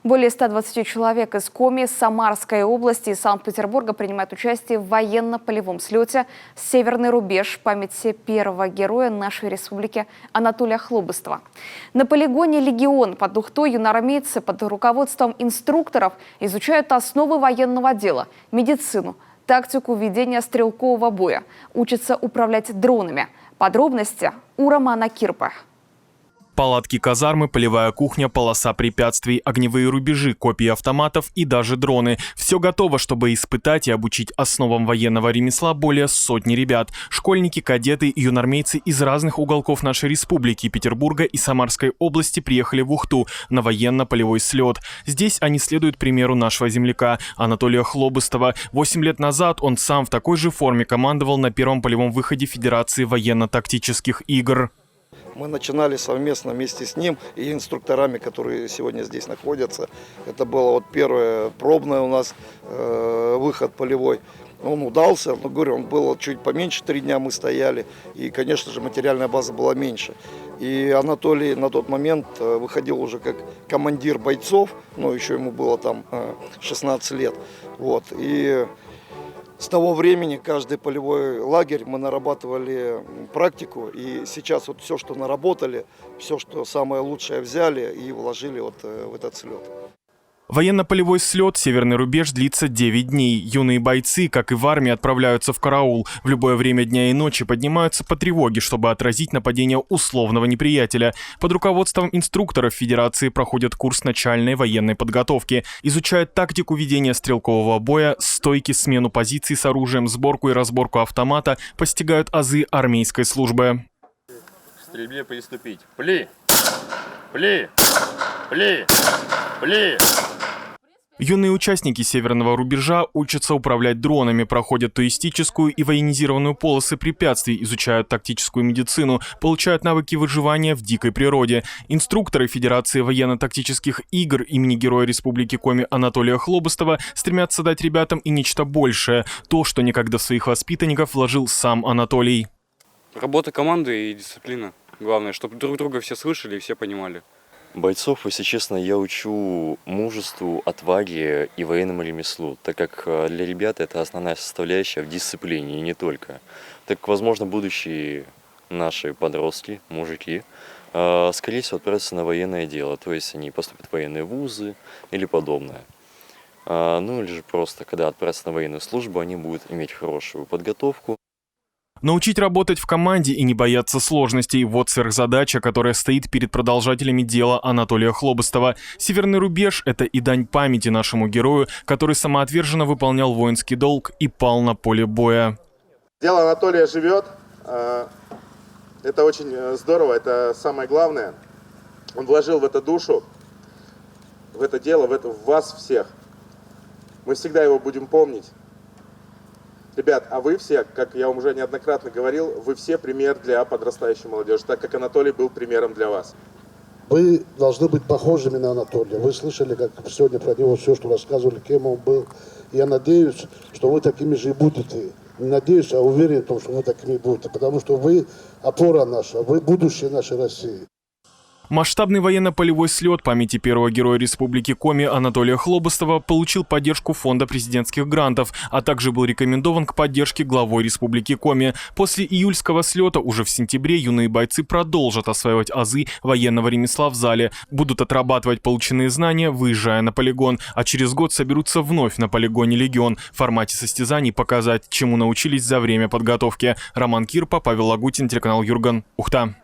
Более 120 человек из Коми, Самарской области и Санкт-Петербурга принимают участие в военно-полевом слете «Северный рубеж» в памяти первого героя нашей республики Анатолия Хлобыстова. На полигоне «Легион» под Ухтой юноармейцы под руководством инструкторов изучают основы военного дела, медицину, тактику ведения стрелкового боя, учатся управлять дронами. Подробности у Романа Кирпа. Палатки казармы, полевая кухня, полоса препятствий, огневые рубежи, копии автоматов и даже дроны. Все готово, чтобы испытать и обучить основам военного ремесла более сотни ребят. Школьники, кадеты и юнормейцы из разных уголков нашей республики, Петербурга и Самарской области приехали в Ухту на военно-полевой слет. Здесь они следуют примеру нашего земляка Анатолия Хлобыстова. 8 лет назад он сам в такой же форме командовал на первом полевом выходе Федерации военно-тактических игр. Мы начинали совместно вместе с ним и инструкторами, которые сегодня здесь находятся. Это было вот первое пробное у нас выход полевой. Он удался, но говорю, он был чуть поменьше, 3 дня мы стояли. И, конечно же, материальная база была меньше. И Анатолий на тот момент выходил уже как командир бойцов, но еще ему было там 16 лет. Вот. И с того времени каждый полевой лагерь мы нарабатывали практику, и сейчас вот все, что наработали, все, что самое лучшее взяли и вложили вот в этот слет. Военно-полевой слет «Северный рубеж» длится 9 дней. Юные бойцы, как и в армии, отправляются в караул. В любое время дня и ночи поднимаются по тревоге, чтобы отразить нападение условного неприятеля. Под руководством инструкторов Федерации проходят курс начальной военной подготовки. Изучают тактику ведения стрелкового боя, стойки, смену позиций с оружием, сборку и разборку автомата, постигают азы армейской службы. К стрельбе приступить. Пли! Пли! Пли! Пли! Юные участники «Северного рубежа» учатся управлять дронами, проходят туристическую и военизированную полосы препятствий, изучают тактическую медицину, получают навыки выживания в дикой природе. Инструкторы Федерации военно-тактических игр имени Героя Республики Коми Анатолия Хлобыстова стремятся дать ребятам и нечто большее, то, что некогда в своих воспитанников вложил сам Анатолий. Работа команды и дисциплина. Главное, чтобы друг друга все слышали и все понимали. Бойцов, если честно, я учу мужеству, отваге и военному ремеслу, так как для ребят это основная составляющая в дисциплине и не только. Так как, возможно, будущие наши подростки, мужики, скорее всего, отправятся на военное дело, то есть они поступят в военные вузы или подобное. Ну или же просто, когда отправятся на военную службу, они будут иметь хорошую подготовку. Научить работать в команде и не бояться сложностей – вот сверхзадача, которая стоит перед продолжателями дела Анатолия Хлобыстова. «Северный рубеж» – это и дань памяти нашему герою, который самоотверженно выполнял воинский долг и пал на поле боя. Дело Анатолия живет. Это очень здорово, это самое главное. Он вложил в это душу, в это дело, в вас всех. Мы всегда его будем помнить. Ребят, а вы все, как я вам уже неоднократно говорил, вы все пример для подрастающей молодежи, так как Анатолий был примером для вас. Вы должны быть похожими на Анатолия. Вы слышали, как сегодня про него все, что рассказывали, кем он был. Я надеюсь, что вы такими же и будете. Не надеюсь, а уверен в том, что вы такими будете. Потому что вы опора наша, вы будущее нашей России. Масштабный военно-полевой слет памяти первого героя Республики Коми Анатолия Хлобыстова получил поддержку Фонда президентских грантов, а также был рекомендован к поддержке главой Республики Коми. После июльского слета уже в сентябре юные бойцы продолжат осваивать азы военного ремесла в зале, будут отрабатывать полученные знания, выезжая на полигон, а через год соберутся вновь на полигоне «Легион» в формате состязаний показать, чему научились за время подготовки. Роман Кирпа, Павел Лагутин, телеканал Юрган, Ухта.